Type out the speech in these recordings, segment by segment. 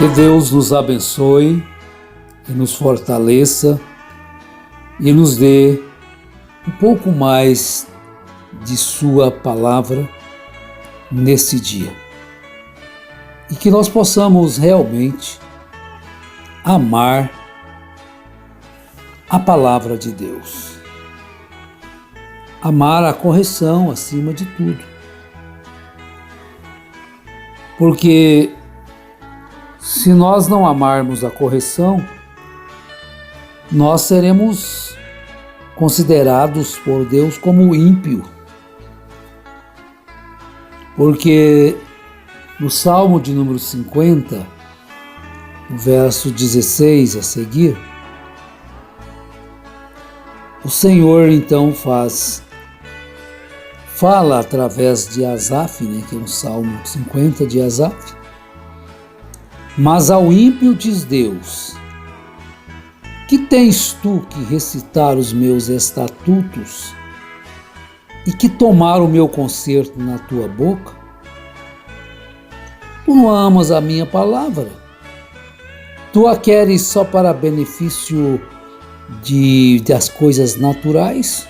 Que Deus nos abençoe e nos fortaleça e nos dê um pouco mais de Sua palavra nesse dia. E que nós possamos realmente amar a palavra de Deus. Amar a correção acima de tudo. Porque se nós não amarmos a correção, nós seremos considerados por Deus como ímpio. Porque no Salmo de número 50, no verso 16 a seguir, o Senhor então fala através de Asaf, que é um Salmo 50 de Asaf. Mas ao ímpio diz Deus: que tens tu que recitar os meus estatutos e que tomar o meu conserto na tua boca? Tu não amas a minha palavra. Tu a queres só para benefício das coisas naturais?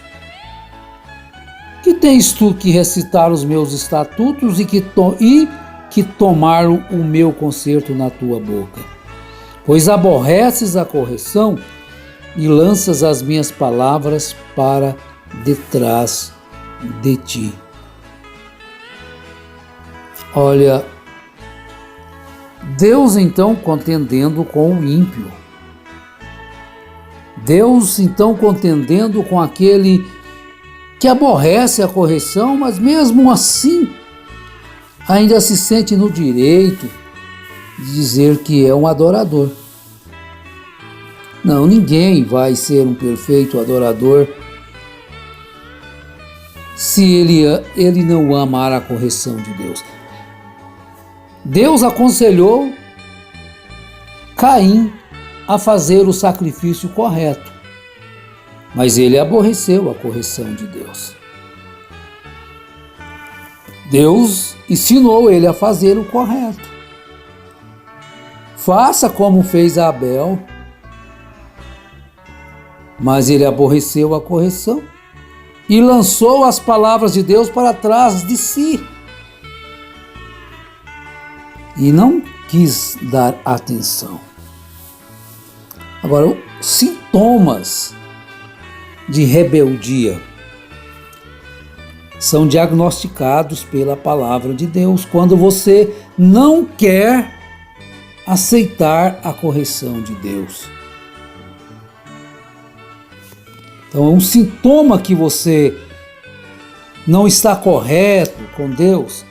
Que tens tu que recitar os meus estatutos e que tomar o meu conserto na tua boca? Pois aborreces a correção e lanças as minhas palavras para detrás de ti. Olha, Deus então contendendo com o ímpio. Deus então contendendo com aquele que aborrece a correção, mas mesmo assim ainda se sente no direito de dizer que é um adorador. Não, ninguém vai ser um perfeito adorador se ele não amar a correção de Deus. Deus aconselhou Caim a fazer o sacrifício correto, mas ele aborreceu a correção de Deus. Deus ensinou ele a fazer o correto. Faça como fez Abel, mas ele aborreceu a correção e lançou as palavras de Deus para trás de si. E não quis dar atenção. Agora, os sintomas de rebeldia são diagnosticados pela palavra de Deus quando você não quer aceitar a correção de Deus. Então, um sintoma que você não está correto com Deus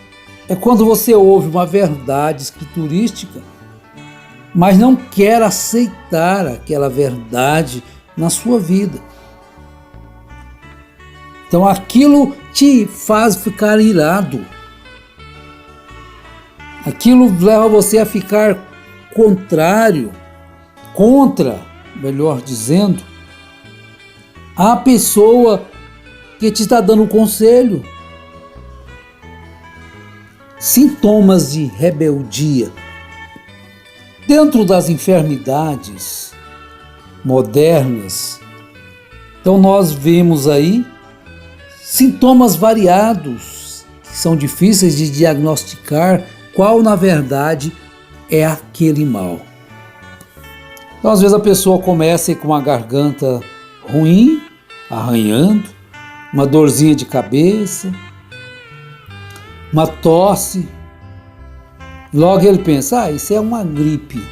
é quando você ouve uma verdade escriturística, mas não quer aceitar aquela verdade na sua vida. Então aquilo te faz ficar irado. Aquilo leva você a ficar contra, melhor dizendo, a pessoa que te está dando um conselho. Sintomas de rebeldia. Dentro das enfermidades modernas, então nós vemos aí sintomas variados, que são difíceis de diagnosticar qual na verdade é aquele mal. Então às vezes a pessoa começa com uma garganta ruim, arranhando, uma dorzinha de cabeça, uma tosse. Logo ele pensa, isso é uma gripe.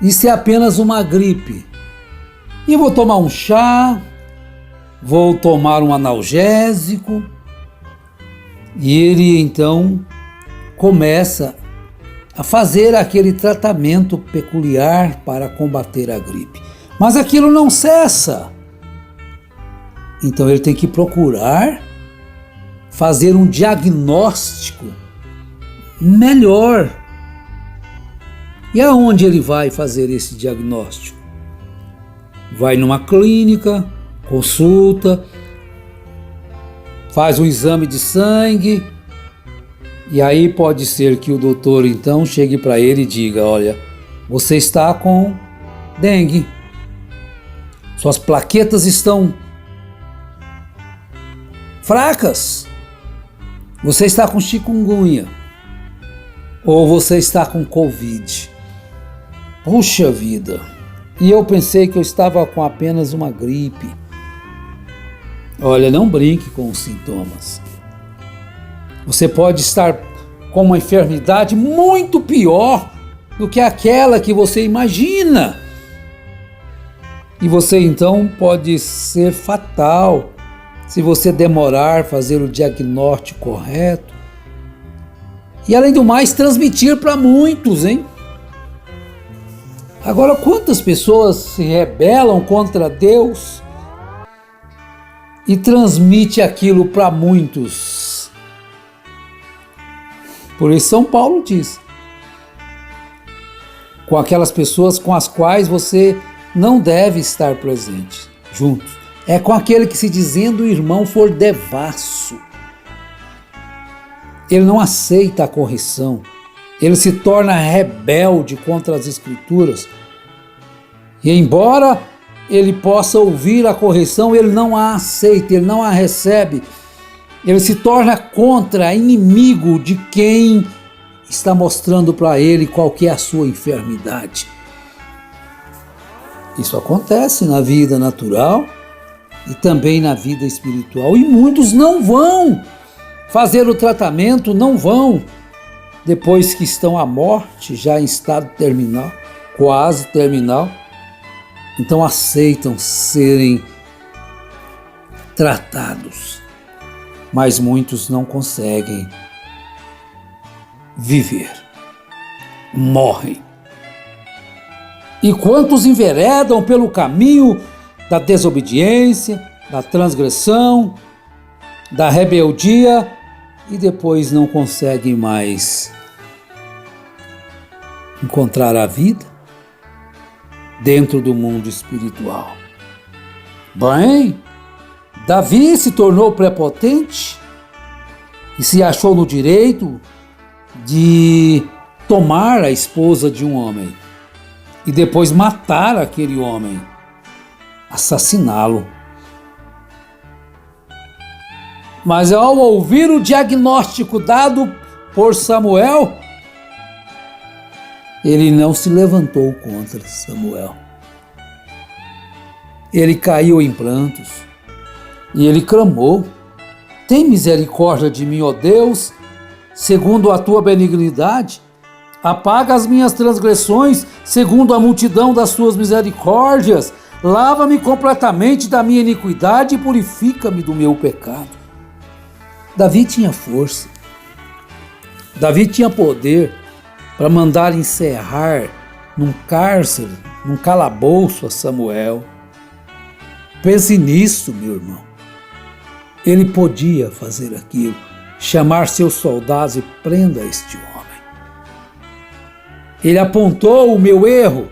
Isso é apenas uma gripe. E eu vou tomar um chá, vou tomar um analgésico. E ele então começa a fazer aquele tratamento peculiar para combater a gripe. Mas aquilo não cessa. Então ele tem que procurar fazer um diagnóstico melhor. E aonde ele vai fazer esse diagnóstico? Vai numa clínica, consulta, faz um exame de sangue E aí pode ser que o doutor então chegue para ele e diga: olha, você está com dengue, suas plaquetas estão fracas, você está com chikungunya, ou você está com Covid. Puxa vida! E eu pensei que eu estava com apenas uma gripe. Olha, não brinque com os sintomas. Você pode estar com uma enfermidade muito pior do que aquela que você imagina. E você então pode ser fatal se você demorar a fazer o diagnóstico correto. E além do mais, transmitir para muitos, hein? Agora, quantas pessoas se rebelam contra Deus e transmite aquilo para muitos? Por isso São Paulo diz: com aquelas pessoas com as quais você não deve estar presente, juntos. É com aquele que, se dizendo irmão, for devasso. Ele não aceita a correção. Ele se torna rebelde contra as Escrituras. E embora ele possa ouvir a correção, ele não a aceita, ele não a recebe. Ele se torna contra, inimigo de quem está mostrando para ele qual que é a sua enfermidade. Isso acontece na vida natural e também na vida espiritual. E muitos não vão fazer o tratamento, não vão, depois que estão à morte, já em estado terminal, quase terminal. Então aceitam serem tratados, mas muitos não conseguem viver, morrem. E quantos enveredam pelo caminho da desobediência, da transgressão, da rebeldia e depois não conseguem mais encontrar a vida dentro do mundo espiritual. Bem, Davi se tornou prepotente e se achou no direito de tomar a esposa de um homem e depois matar aquele homem, assassiná-lo. Mas ao ouvir o diagnóstico dado por Samuel, ele não se levantou contra Samuel. Ele caiu em prantos e ele clamou: tem misericórdia de mim, ó Deus, segundo a tua benignidade. Apaga as minhas transgressões, segundo a multidão das tuas misericórdias. Lava-me completamente da minha iniquidade e purifica-me do meu pecado. Davi tinha força. Davi tinha poder para mandar encerrar num cárcere, num calabouço a Samuel. Pense nisso, meu irmão. Ele podia fazer aquilo, chamar seus soldados e prenda este homem. Ele apontou o meu erro.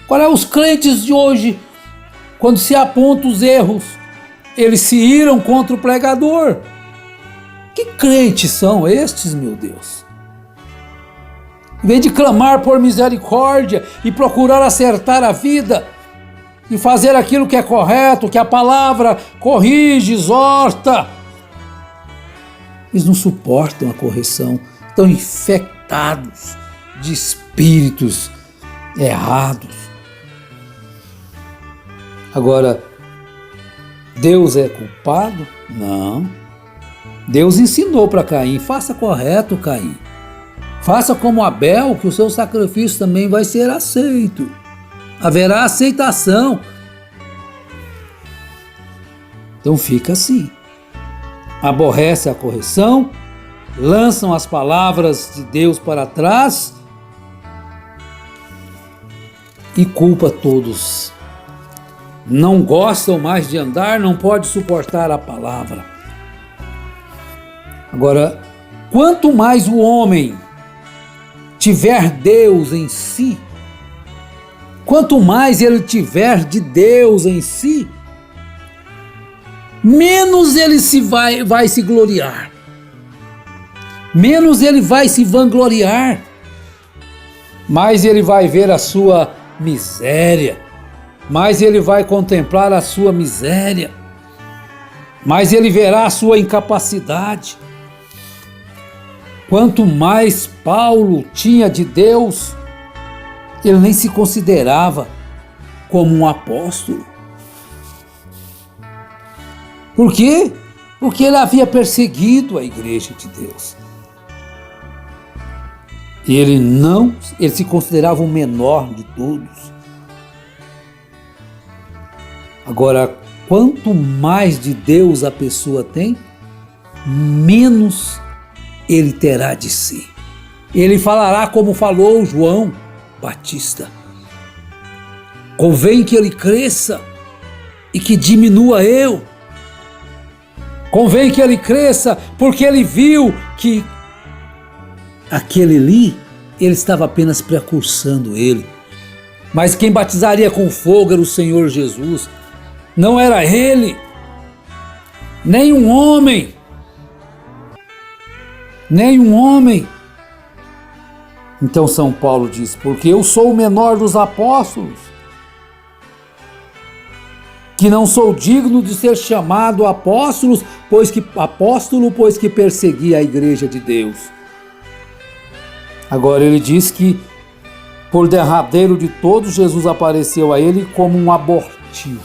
Qual é os crentes de hoje? Quando se apontam os erros, eles se iram contra o pregador. Que crentes são estes, meu Deus? Em vez de clamar por misericórdia e procurar acertar a vida e fazer aquilo que é correto, que a palavra corrige, exorta, eles não suportam a correção, estão infectados de espíritos errados. Agora, Deus é culpado? Não. Deus ensinou para Caim: faça correto, Caim. Faça como Abel, que o seu sacrifício também vai ser aceito. Haverá aceitação. Então fica assim. Aborrece a correção, lançam as palavras de Deus para trás e culpa todos. Não gostam mais de andar, não pode suportar a palavra. Agora, quanto mais o homem tiver Deus em si, quanto mais ele tiver de Deus em si, menos ele vai se gloriar. menos ele vai se vangloriar, mais ele vai ver a sua miséria, mais ele vai contemplar a sua miséria, mais ele verá a sua incapacidade. Quanto mais Paulo tinha de Deus, ele nem se considerava como um apóstolo. Por quê? Porque ele havia perseguido a igreja de Deus. E ele se considerava o menor de todos. Agora, quanto mais de Deus a pessoa tem, menos ele terá de si. Ele falará como falou João Batista. Convém que ele cresça e que diminua eu. Convém que ele cresça, porque ele viu que aquele ali, ele estava apenas precursando ele. Mas quem batizaria com fogo era o Senhor Jesus. Não era ele, nem um homem. Nem um homem. Então São Paulo diz, porque eu sou o menor dos apóstolos, que não sou digno de ser chamado apóstolo, pois que persegui a igreja de Deus. Agora ele diz que por derradeiro de todos, Jesus apareceu a ele como um abortivo.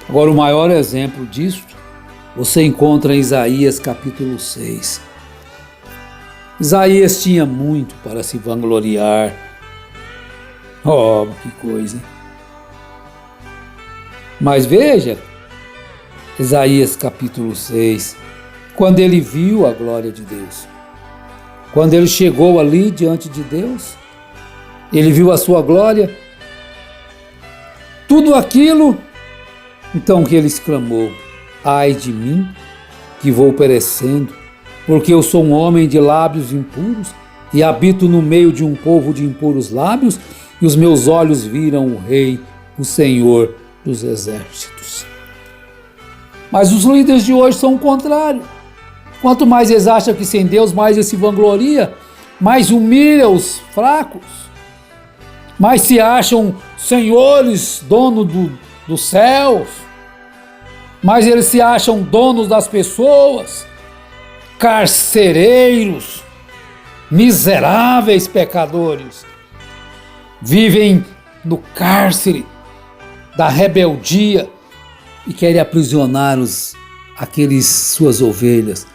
Agora o maior exemplo disso você encontra em Isaías capítulo 6. Isaías tinha muito para se vangloriar. Oh, que coisa! Mas veja, Isaías capítulo 6, quando ele viu a glória de Deus, quando ele chegou ali diante de Deus, ele viu a sua glória, tudo aquilo, então que ele exclamou, ai de mim, que vou perecendo, porque eu sou um homem de lábios impuros e habito no meio de um povo de impuros lábios, e os meus olhos viram o Rei, o Senhor dos exércitos. Mas os líderes de hoje são o contrário. Quanto mais eles acham que sem Deus, mais ele se vangloria, mais humilha os fracos, mais se acham senhores, dono dos céus, mais eles se acham donos das pessoas, carcereiros, miseráveis pecadores, vivem no cárcere da rebeldia e querem aprisionar aqueles suas ovelhas.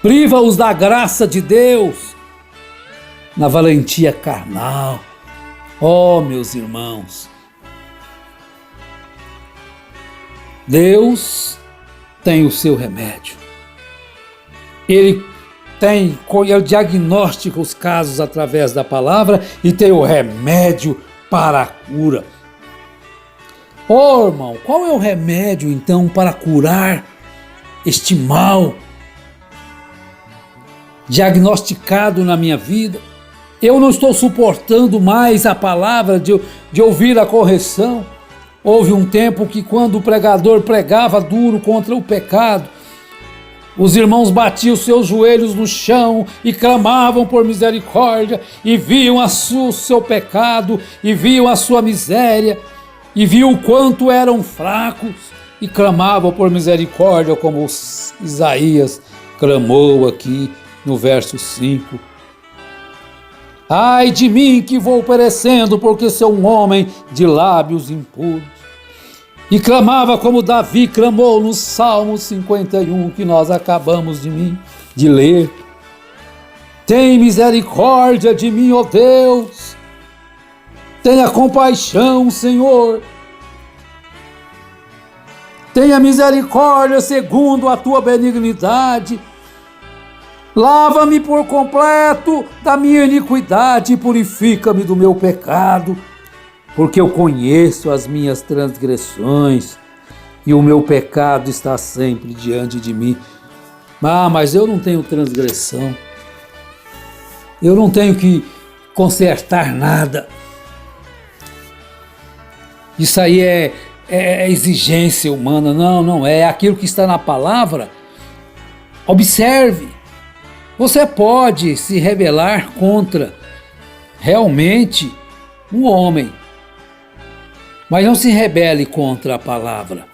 Priva-os da graça de Deus na valentia carnal. Oh, meus irmãos, Deus tem o seu remédio. Ele diagnostica os casos através da palavra e tem o remédio para a cura. Oh, irmão, qual é o remédio então para curar este mal diagnosticado na minha vida? Eu não estou suportando mais a palavra de ouvir a correção. Houve um tempo que quando o pregador pregava duro contra o pecado, os irmãos batiam seus joelhos no chão e clamavam por misericórdia, e viam o seu pecado, e viam a sua miséria, e viam o quanto eram fracos, e clamavam por misericórdia, como Isaías clamou aqui no verso 5. Ai de mim que vou perecendo, porque sou um homem de lábios impuros. E clamava como Davi clamou no Salmo 51, que nós acabamos de ler. Tem misericórdia de mim, ó Deus. Tenha compaixão, Senhor. Tenha misericórdia segundo a tua benignidade. Lava-me por completo da minha iniquidade e purifica-me do meu pecado, porque eu conheço as minhas transgressões e o meu pecado está sempre diante de mim. Mas eu não tenho transgressão, eu não tenho que consertar nada. Isso aí é exigência humana. Não é aquilo que está na palavra. Observe, você pode se rebelar contra realmente um homem, mas não se rebele contra a palavra,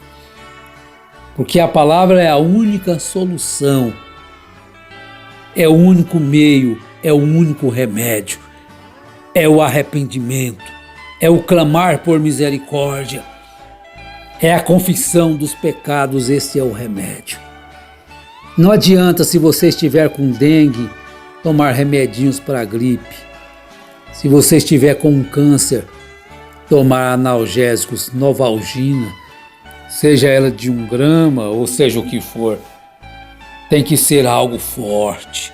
porque a palavra é a única solução, é o único meio, é o único remédio, é o arrependimento, é o clamar por misericórdia, é a confissão dos pecados, esse é o remédio. Não adianta, se você estiver com dengue, tomar remedinhos para a gripe. Se você estiver com um câncer, tomar analgésicos, Novalgina, seja ela de 1 grama ou seja o que for. Tem que ser algo forte.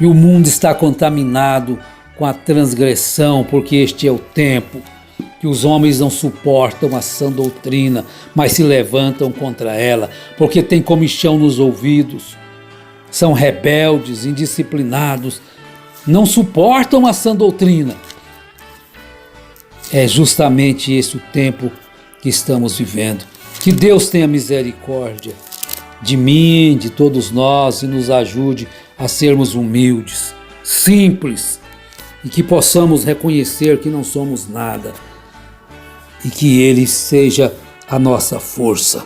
E o mundo está contaminado com a transgressão, porque este é o tempo que os homens não suportam a sã doutrina, mas se levantam contra ela, porque tem comichão nos ouvidos, são rebeldes, indisciplinados, não suportam a sã doutrina. É justamente esse o tempo que estamos vivendo. Que Deus tenha misericórdia de mim, de todos nós, e nos ajude a sermos humildes, simples, e que possamos reconhecer que não somos nada, e que Ele seja a nossa força.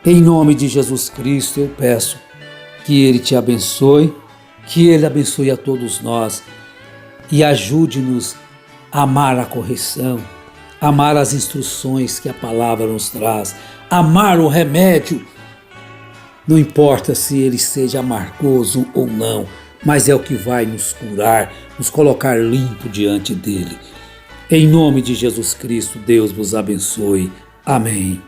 Em nome de Jesus Cristo eu peço que Ele te abençoe, que Ele abençoe a todos nós e ajude-nos a amar a correção, amar as instruções que a palavra nos traz, amar o remédio. Não importa se ele seja amargoso ou não, mas é o que vai nos curar, nos colocar limpo diante dele. Em nome de Jesus Cristo, Deus vos abençoe. Amém.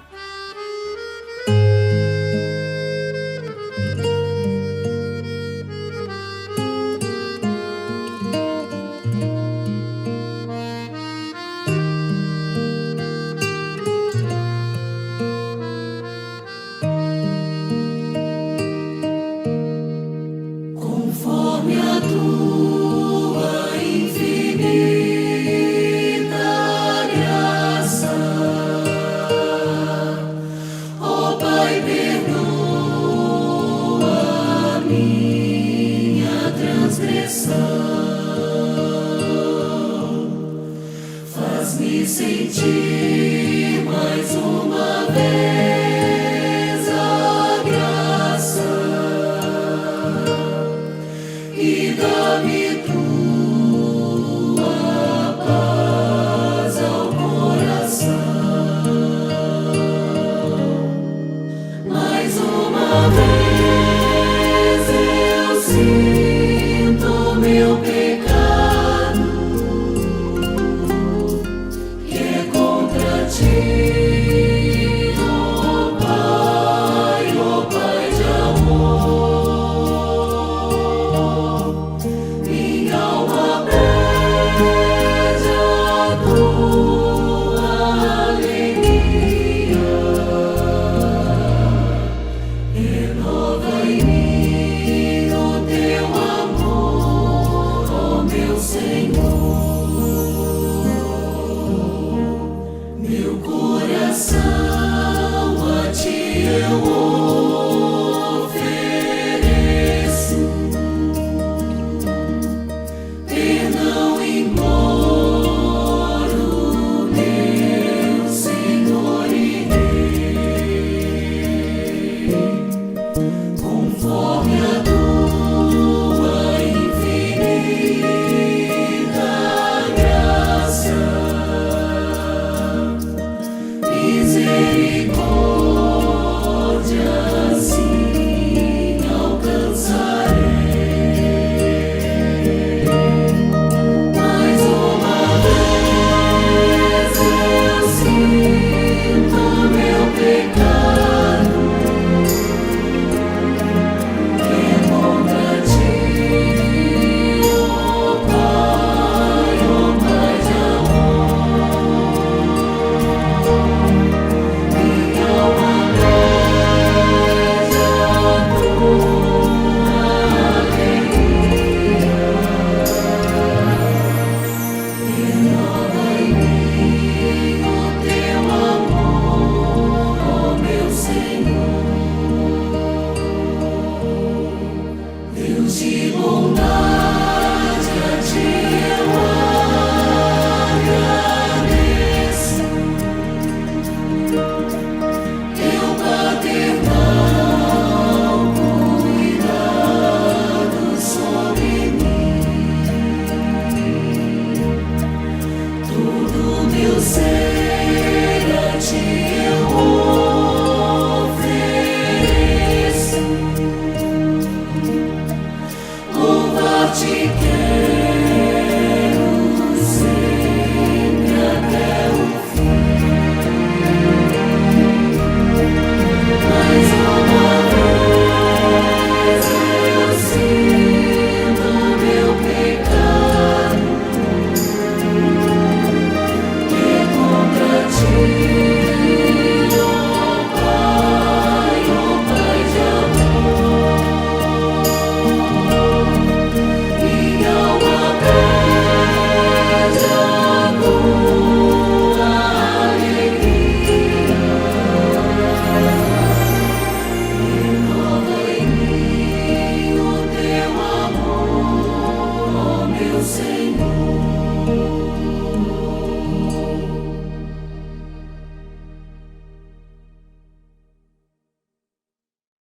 Conforme a tua infinita graça, ó Pai, perdoa a minha transgressão, faz-me sentir